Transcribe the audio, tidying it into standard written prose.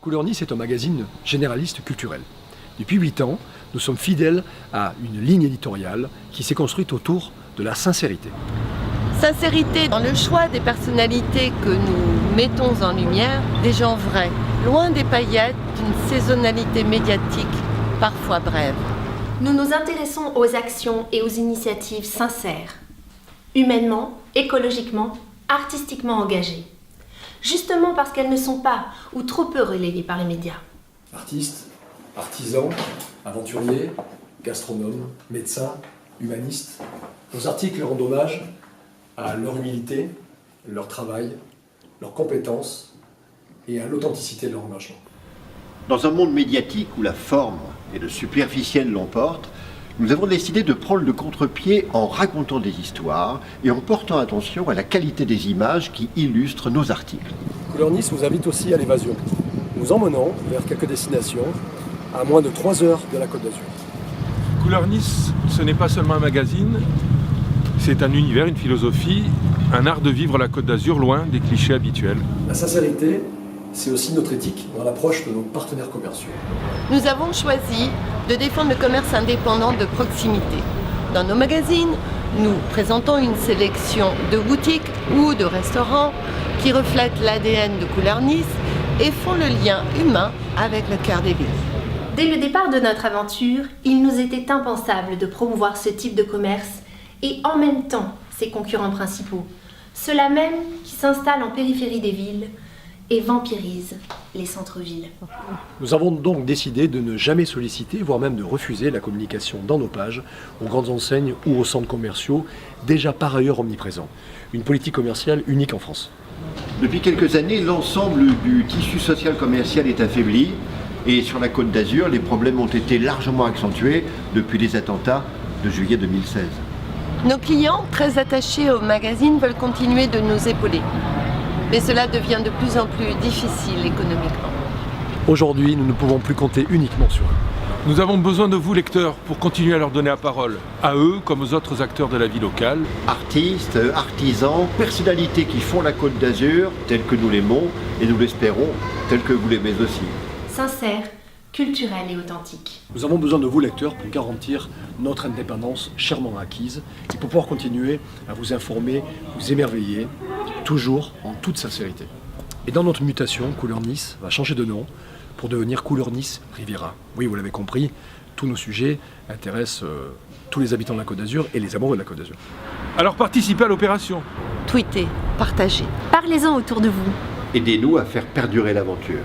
Couleur Nice est un magazine généraliste culturel. Depuis 8 ans, nous sommes fidèles à une ligne éditoriale qui s'est construite autour de la sincérité. Sincérité dans le choix des personnalités que nous mettons en lumière, des gens vrais, loin des paillettes d'une saisonnalité médiatique parfois brève. Nous nous intéressons aux actions et aux initiatives sincères, humainement, écologiquement, artistiquement engagées. Justement parce qu'elles ne sont pas ou trop peu relayées par les médias. Artistes, artisans, aventuriers, gastronomes, médecins, humanistes, nos articles rendent hommage à leur humilité, leur travail, leurs compétences et à l'authenticité de leur engagement. Dans un monde médiatique où la forme et le superficiel l'emportent, nous avons décidé de prendre le contre-pied en racontant des histoires et en portant attention à la qualité des images qui illustrent nos articles. Couleur Nice vous invite aussi à l'évasion. Nous emmenons vers quelques destinations à moins de 3 heures de la Côte d'Azur. Couleur Nice, ce n'est pas seulement un magazine, c'est un univers, une philosophie, un art de vivre la Côte d'Azur loin des clichés habituels. La sincérité, c'est aussi notre éthique dans l'approche de nos partenaires commerciaux. Nous avons choisi de défendre le commerce indépendant de proximité. Dans nos magazines, nous présentons une sélection de boutiques ou de restaurants qui reflètent l'ADN de Couleur Nice et font le lien humain avec le cœur des villes. Dès le départ de notre aventure, il nous était impensable de promouvoir ce type de commerce et en même temps ses concurrents principaux, ceux-là même qui s'installent en périphérie des villes et vampirisent les centres-villes. Nous avons donc décidé de ne jamais solliciter, voire même de refuser la communication dans nos pages, aux grandes enseignes ou aux centres commerciaux, déjà par ailleurs omniprésents. Une politique commerciale unique en France. Depuis quelques années, l'ensemble du tissu social commercial est affaibli et sur la Côte d'Azur, les problèmes ont été largement accentués depuis les attentats de juillet 2016. Nos clients, très attachés au magazine, veulent continuer de nous épauler. Mais cela devient de plus en plus difficile économiquement. Aujourd'hui, nous ne pouvons plus compter uniquement sur eux. Nous avons besoin de vous, lecteurs, pour continuer à leur donner la parole, à eux comme aux autres acteurs de la vie locale. Artistes, artisans, personnalités qui font la Côte d'Azur, telle que nous l'aimons, et nous l'espérons, telle que vous l'aimez aussi. Sincère, culturel et authentique. Nous avons besoin de vous, lecteurs, pour garantir notre indépendance chèrement acquise et pour pouvoir continuer à vous informer, vous émerveiller, toujours en toute sincérité. Et dans notre mutation, Couleur Nice va changer de nom pour devenir Couleur Nice Riviera. Oui, vous l'avez compris, tous nos sujets intéressent tous les habitants de la Côte d'Azur et les amoureux de la Côte d'Azur. Alors participez à l'opération. Tweetez, partagez. Parlez-en autour de vous. Aidez-nous à faire perdurer l'aventure.